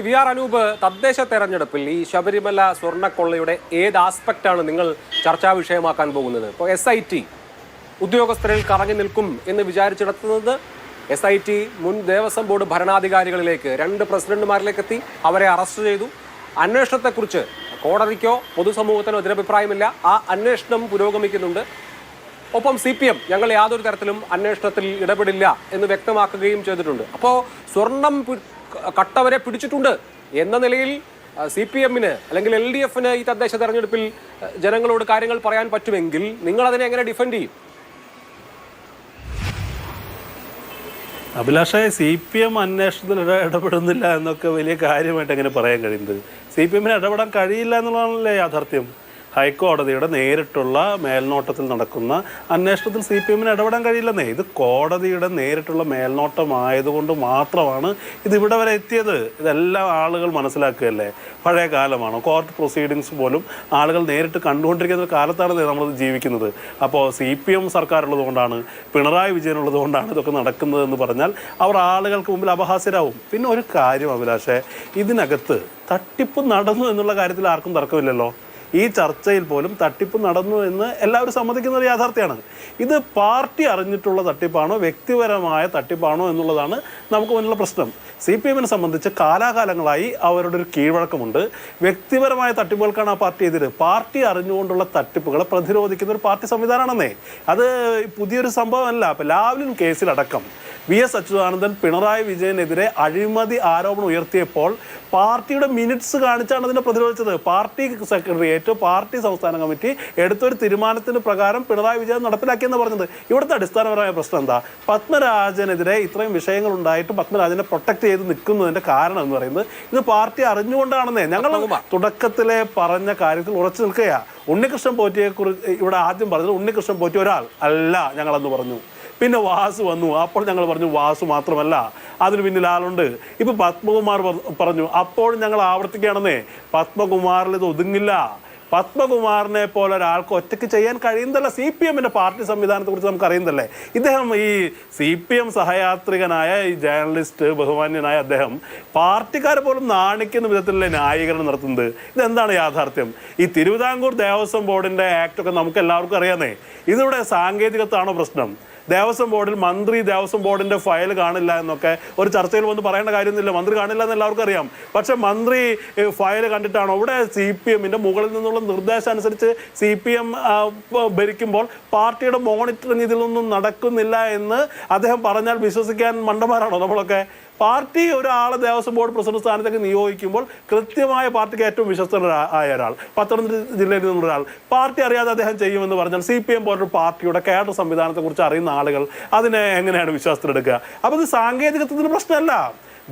വി.ആർ. അനൂപ്, തദ്ദേശ തെരഞ്ഞെടുപ്പിൽ ഈ ശബരിമല സ്വർണ്ണക്കൊള്ളയുടെ ഏത് ആസ്പെക്റ്റാണ് നിങ്ങൾ ചർച്ചാ വിഷയമാക്കാൻ പോകുന്നത്? ഇപ്പോൾ SIT ഉദ്യോഗസ്ഥരിൽ കറങ്ങി നിൽക്കും എന്ന് വിചാരിച്ചെടുത്തുന്നത് SIT മുൻ ദേവസ്വം ബോർഡ് ഭരണാധികാരികളിലേക്ക് 2 പ്രസിഡന്റുമാരിലേക്ക് എത്തി, അവരെ അറസ്റ്റ് ചെയ്തു. അന്വേഷണത്തെക്കുറിച്ച് കോടതിക്കോ പൊതുസമൂഹത്തിനോ എതിരഭിപ്രായമില്ല. ആ അന്വേഷണം പുരോഗമിക്കുന്നുണ്ട്. ഒപ്പം CPM ഞങ്ങൾ യാതൊരു തരത്തിലും അന്വേഷണത്തിൽ ഇടപെടില്ല എന്ന് വ്യക്തമാക്കുകയും ചെയ്തിട്ടുണ്ട്. അപ്പോൾ സ്വർണം കട്ടവരെ പിടിച്ചിട്ടുണ്ട് എന്ന നിലയിൽ CPM-ന് അല്ലെങ്കിൽ LDF-ന് ഈ തദ്ദേശ തെരഞ്ഞെടുപ്പിൽ ജനങ്ങളോട് കാര്യങ്ങൾ പറയാൻ പറ്റുമെങ്കിൽ നിങ്ങൾ അതിനെ എങ്ങനെ ഡിഫെൻഡ് ചെയ്യും? അഭിലാഷേ, CPM അന്വേഷണത്തിൽ ഇടപെടുന്നില്ല എന്നൊക്കെ വലിയ കാര്യമായിട്ട് എങ്ങനെ പറയാൻ കഴിയുന്നത്? CPM-ന് ഇടപെടാൻ കഴിയില്ല എന്നുള്ളതാണല്ലേ യാഥാർത്ഥ്യം. ഹൈക്കോടതിയുടെ നേരിട്ടുള്ള മേൽനോട്ടത്തിൽ നടക്കുന്ന അന്വേഷണത്തിൽ CPM-ന് ഇടപെടാൻ കഴിയില്ലെന്നേ. ഇത് കോടതിയുടെ നേരിട്ടുള്ള മേൽനോട്ടമായതുകൊണ്ട് മാത്രമാണ് ഇതിവിടെ വരെ എത്തിയത്. ഇതെല്ലാം ആളുകൾ മനസ്സിലാക്കുകയല്ലേ. പഴയ കാലമാണ്, കോർട്ട് പ്രൊസീഡിങ്സ് പോലും ആളുകൾ നേരിട്ട് കണ്ടുകൊണ്ടിരിക്കുന്ന ഒരു കാലത്താണ് നമ്മൾ ജീവിക്കുന്നത്. അപ്പോൾ CPM സർക്കാർ ഉള്ളതുകൊണ്ടാണ്, പിണറായി വിജയൻ ഉള്ളതുകൊണ്ടാണ് ഇതൊക്കെ നടക്കുന്നതെന്ന് പറഞ്ഞാൽ അവർ ആളുകൾക്ക് മുമ്പിൽ അപഹാസ്യരാകും. പിന്നെ ഒരു കാര്യം അഭിലാഷേ, ഇതിനകത്ത് തട്ടിപ്പ് നടന്നു എന്നുള്ള കാര്യത്തിൽ ആർക്കും തർക്കമില്ലല്ലോ. ഈ ചർച്ചയിൽ പോലും തട്ടിപ്പ് നടന്നു എന്ന് എല്ലാവരും സമ്മതിക്കുന്ന ഒരു യാഥാർത്ഥ്യമാണ്. ഇത് പാർട്ടി അറിഞ്ഞിട്ടുള്ള തട്ടിപ്പാണോ വ്യക്തിപരമായ തട്ടിപ്പാണോ എന്നുള്ളതാണ് നമുക്ക് മുന്നിലുള്ള പ്രശ്നം. CPM-നെ സംബന്ധിച്ച് കാലാകാലങ്ങളായി അവരുടെ ഒരു കീഴ്വഴക്കമുണ്ട്. വ്യക്തിപരമായ തട്ടിപ്പുകൾക്കാണ് ആ പാർട്ടി എതിര്. പാർട്ടി അറിഞ്ഞുകൊണ്ടുള്ള തട്ടിപ്പുകളെ പ്രതിരോധിക്കുന്ന ഒരു പാർട്ടി സംവിധാനമാണെന്നേ. അത് പുതിയൊരു സംഭവമല്ല. അപ്പോൾ ലാവ്ലിൻ കേസിലടക്കം VS അച്യുതാനന്ദൻ പിണറായി വിജയനെതിരെ അഴിമതി ആരോപണം ഉയർത്തിയപ്പോൾ പാർട്ടിയുടെ മിനിറ്റ്സ് കാണിച്ചാണ് അതിനെ പ്രതിരോധിച്ചത്. പാർട്ടി സെക്രട്ടേറിയറ്റ്, പാർട്ടി സംസ്ഥാന കമ്മിറ്റി എടുത്തൊരു തീരുമാനത്തിന് പ്രകാരം പിണറായി വിജയൻ നടപ്പിലാക്കിയെന്ന് പറഞ്ഞത്. ഇവിടുത്തെ അടിസ്ഥാനപരമായ പ്രശ്നം എന്താ? പത്മരാജനെതിരെ ഇത്രയും വിഷയങ്ങൾ ഉണ്ടായിട്ട് പത്മരാജനെ പ്രൊട്ടക്ട് ചെയ്ത് നിൽക്കുന്നതിന്റെ കാരണം എന്ന് പറയുന്നത് ഇത് പാർട്ടി അറിഞ്ഞുകൊണ്ടാണെന്നേ. ഞങ്ങൾ തുടക്കത്തിലെ പറഞ്ഞ കാര്യത്തിൽ ഉറച്ചു നിൽക്കുകയാണ്. ഉണ്ണികൃഷ്ണൻ പോറ്റിയെ കുറിച്ച് ഇവിടെ ആദ്യം പറഞ്ഞത് ഉണ്ണികൃഷ്ണൻ പോറ്റി ഒരാൾ അല്ല ഞങ്ങളെന്ന് പറഞ്ഞു. പിന്നെ വാസു വന്നു, അപ്പോൾ ഞങ്ങൾ പറഞ്ഞു വാസു മാത്രമല്ല, അതിന് പിന്നിൽ ആളുണ്ട്. ഇപ്പം പത്മകുമാർ പറഞ്ഞു, അപ്പോഴും ഞങ്ങൾ ആവർത്തിക്കുകയാണെന്നേ, പത്മകുമാറിൽ ഇത് ഒതുങ്ങില്ല. പത്മകുമാറിനെ പോലെ ഒരാൾക്ക് ഒറ്റയ്ക്ക് ചെയ്യാൻ കഴിയുന്നതല്ല. CPM-ന്റെ പാർട്ടി സംവിധാനത്തെക്കുറിച്ച് നമുക്ക് അറിയുന്നതല്ലേ. ഇദ്ദേഹം ഈ CPM സഹയാത്രികനായ ഈ ജേർണലിസ്റ്റ് ബഹുമാന്യനായ അദ്ദേഹം പാർട്ടിക്കാരെ പോലും നാണിക്കുന്ന വിധത്തിലല്ലേ ന്യായീകരണം നടത്തുന്നത്. ഇതെന്താണ് യാഥാർത്ഥ്യം? ഈ തിരുവിതാംകൂർ ദേവസ്വം ബോർഡിൻ്റെ ആക്ടൊക്കെ നമുക്ക് എല്ലാവർക്കും അറിയാന്നേ. ഇതിവിടെ സാങ്കേതികത്വമാണോ പ്രശ്നം? ദേവസ്വം ബോർഡിൽ മന്ത്രി ദേവസ്വം ബോർഡിൻ്റെ ഫയൽ കാണില്ല എന്നൊക്കെ ഒരു ചർച്ചയിൽ വന്ന് പറയേണ്ട കാര്യമൊന്നുമില്ല. മന്ത്രി കാണില്ല എന്ന് എല്ലാവർക്കും അറിയാം. പക്ഷെ മന്ത്രി ഫയൽ കണ്ടിട്ടാണോ? ഇവിടെ CPM-ന്റെ മുകളിൽ നിന്നുള്ള നിർദ്ദേശം അനുസരിച്ച് CPM ഭരിക്കുമ്പോൾ പാർട്ടിയുടെ മോണിറ്ററിങ് ഇതിലൊന്നും നടക്കുന്നില്ല എന്ന് അദ്ദേഹം പറഞ്ഞാൽ വിശ്വസിക്കാൻ മണ്ടന്മാരാണോ നമ്മളൊക്കെ? പാർട്ടി ഒരാളെ ദേവസ്വം ബോർഡ് പ്രസിഡന്റ് സ്ഥാനത്തേക്ക് നിയോഗിക്കുമ്പോൾ കൃത്യമായ പാർട്ടിക്ക് ഏറ്റവും വിശ്വസ്തനായ ഒരാൾ, പത്തനംതിട്ട ജില്ലയിൽ നിന്നുള്ള ഒരാൾ, പാർട്ടി അറിയാതെ അദ്ദേഹം ചെയ്യുമെന്ന് പറഞ്ഞാൽ CPM പോലൊരു പാർട്ടിയുടെ കേഡർ സംവിധാനത്തെക്കുറിച്ച് അറിയുന്ന ആളുകൾ അതിനെ എങ്ങനെയാണ് വിശ്വാസത്തിലെടുക്കുക? അപ്പോൾ ഇത് സാങ്കേതികത്വത്തിന് പ്രശ്നമല്ല.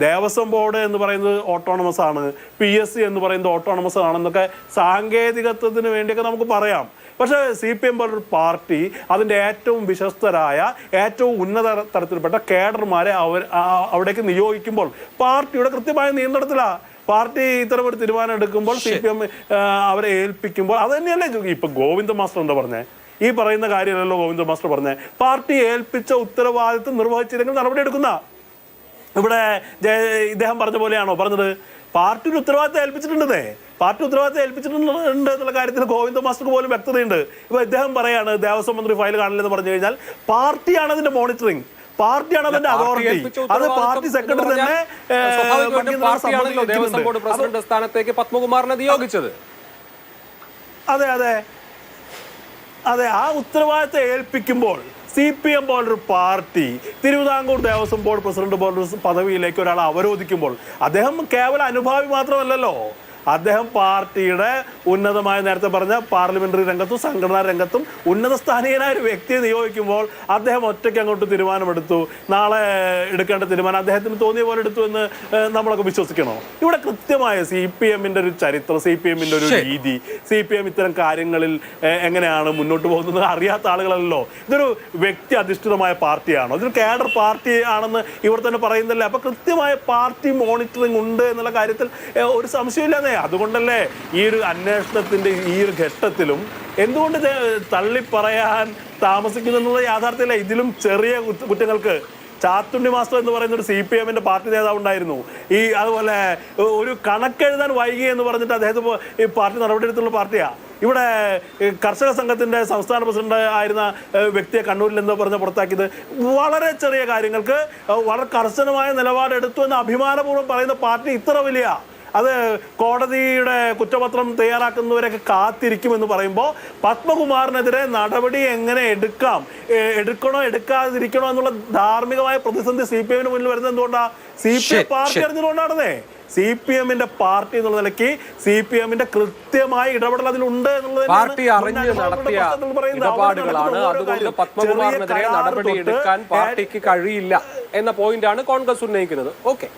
ദേവസ്വം ബോർഡ് എന്ന് പറയുന്നത് ഓട്ടോണമസ് ആണ്, PSC എന്ന് പറയുന്നത് ഓട്ടോണമസ് ആണെന്നൊക്കെ സാങ്കേതികത്വത്തിന് വേണ്ടിയൊക്കെ നമുക്ക് പറയാം. പക്ഷേ CPM പോലൊരു പാർട്ടി അതിൻ്റെ ഏറ്റവും വിശ്വസ്തരായ ഏറ്റവും ഉന്നത തരത്തിൽപ്പെട്ട കേഡർമാരെ അവിടേക്ക് നിയോഗിക്കുമ്പോൾ പാർട്ടിയുടെ കൃത്യമായ നിയന്ത്രണത്തിലാണ്. പാർട്ടി ഇത്തരമൊരു തീരുമാനം എടുക്കുമ്പോൾ CPM അവരെ ഏൽപ്പിക്കുമ്പോൾ അത് തന്നെയല്ലേ. ഇപ്പം ഗോവിന്ദ മാസ്റ്റർ എന്താ പറഞ്ഞേ? ഈ പറയുന്ന കാര്യമല്ലല്ലോ ഗോവിന്ദ മാസ്റ്റർ പറഞ്ഞേ. പാർട്ടി ഏൽപ്പിച്ച ഉത്തരവാദിത്വം നിർവഹിച്ചില്ലെങ്കിൽ നടപടി എടുക്കുന്ന. ഇവിടെ ഇദ്ദേഹം പറഞ്ഞ പോലെയാണോ പറഞ്ഞത്? പാർട്ടി ഒരു ഉത്തരവാദിത്തം ഏൽപ്പിച്ചിട്ടുണ്ടേ. പാർട്ടി ഉത്തരവാദിത്തം ഏൽപ്പിച്ചിട്ടുണ്ട് എന്നുള്ള കാര്യത്തിൽ ഗോവിന്ദ മാസ്റ്റർക്ക് പോലും വ്യക്തതയുണ്ട്. ഇപ്പോൾ ഇദ്ദേഹം പറയാണ് ദേവസ്വം മന്ത്രി ഫയൽ കാണില്ലെന്ന് പറഞ്ഞു കഴിഞ്ഞാൽ പാർട്ടിയാണ് അതിന്റെ മോണിറ്ററിങ്, പാർട്ടിയാണ് അതിന്റെ അതോറിറ്റി. അത് പാർട്ടി സെക്രട്ടറി തന്നെ ദേവസ്വം ബോർഡ് പ്രസിഡന്റ് സ്ഥാനത്തേക്ക് പത്മകുമാറിനെ നിയോഗിച്ചത്. അതെ അതെ അതെ ആ ഉത്തരവാദിത്തം ഏൽപ്പിക്കുമ്പോൾ CPM പോലൊരു party Thiruvithamkoor Devaswom board president പോലൊരു പദവിയിലേക്ക് ഒരാളെ അവരോധിക്കുമ്പോൾ അദ്ദേഹം കേവല അനുഭാവി മാത്രമല്ലല്ലോ. അദ്ദേഹം പാർട്ടിയുടെ ഉന്നതമായ, നേരത്തെ പറഞ്ഞ പാർലമെന്ററി രംഗത്തും സംഘടനാ രംഗത്തും ഉന്നത സ്ഥാനീയനായ ഒരു വ്യക്തിയെ നിയോഗിക്കുമ്പോൾ അദ്ദേഹം ഒറ്റയ്ക്ക് അങ്ങോട്ട് തീരുമാനമെടുത്തു. നാളെ എടുക്കേണ്ട തീരുമാനം അദ്ദേഹത്തിന് തോന്നിയ പോലെ എടുത്തു എന്ന് നമ്മളൊക്കെ വിശ്വസിക്കണോ? ഇവിടെ കൃത്യമായ CPM-ന്റെ ഒരു ചരിത്രം, CPM-ന്റെ ഒരു രീതി, CPM ഇത്തരം കാര്യങ്ങളിൽ എങ്ങനെയാണ് മുന്നോട്ട് പോകുന്നത് അറിയാത്ത ആളുകളല്ലോ. ഇതൊരു വ്യക്തി അധിഷ്ഠിതമായ പാർട്ടിയാണോ? ഇതൊരു കേഡർ പാർട്ടി ആണെന്ന് ഇവർ തന്നെ പറയുന്നില്ലേ. അപ്പൊ കൃത്യമായ പാർട്ടി മോണിറ്ററിംഗ് ഉണ്ട് എന്നുള്ള കാര്യത്തിൽ ഒരു സംശയമില്ലാതെ. അതുകൊണ്ടല്ലേ ഈ ഒരു അന്വേഷണത്തിന്റെ ഈ ഒരു ഘട്ടത്തിലും എന്തുകൊണ്ട് തള്ളി പറയാൻ താമസിക്കുന്നു എന്നുള്ള യാഥാർത്ഥ്യമല്ല. ഇതിലും ചെറിയ കുറ്റങ്ങൾക്ക് ചാത്തുണ്ണി മാസ്റ്റർ എന്ന് പറയുന്ന ഒരു CPM-ന്റെ പാർട്ടി നേതാവ് ഉണ്ടായിരുന്നു. അതുപോലെ ഒരു കണക്കെഴുതാൻ വൈകി എന്ന് പറഞ്ഞിട്ട് അദ്ദേഹത്തിന് ഈ പാർട്ടി നടപടിയെടുത്തുള്ള പാർട്ടിയാണ്. ഇവിടെ കർഷക സംഘത്തിന്റെ സംസ്ഥാന പ്രസിഡന്റ് ആയിരുന്ന വ്യക്തിയെ കണ്ണൂരിൽ എന്തോ പറഞ്ഞ് പുറത്താക്കിയത് വളരെ ചെറിയ കാര്യങ്ങൾക്ക് വളരെ കർശനമായ നിലപാടെടുത്തു എന്ന് അഭിമാനപൂർവ്വം പറയുന്ന പാർട്ടി ഇത്ര വലിയ അത് കോടതിയുടെ കുറ്റപത്രം തയ്യാറാക്കുന്നവരൊക്കെ കാത്തിരിക്കുമെന്ന് പറയുമ്പോൾ പത്മകുമാറിനെതിരെ നടപടി എങ്ങനെ എടുക്കണോ എടുക്കാതിരിക്കണോ എന്നുള്ള ധാർമ്മികമായ പ്രതിസന്ധി CPM-ന് മുന്നിൽ വരുന്നത് എന്തുകൊണ്ടാണ്? CPM പാർട്ടി അറിഞ്ഞതുകൊണ്ടാണെന്നേ. CPM-ന്റെ പാർട്ടി എന്നുള്ള നിലയ്ക്ക് CPM-ന്റെ കൃത്യമായ ഇടപെടൽ അതിലുണ്ട് പാർട്ടി അറിഞ്ഞ് നടത്തിയ ഇടപാടുകളാണ്. അതുകൊണ്ട് പത്മകുമാറിനെതിരെ നടപടി എടുക്കാൻ പാർട്ടിക്ക് കഴിയില്ല എന്ന പോയിന്റാണ് കോൺഗ്രസ് ഉന്നയിക്കുന്നത്. ഓക്കെ.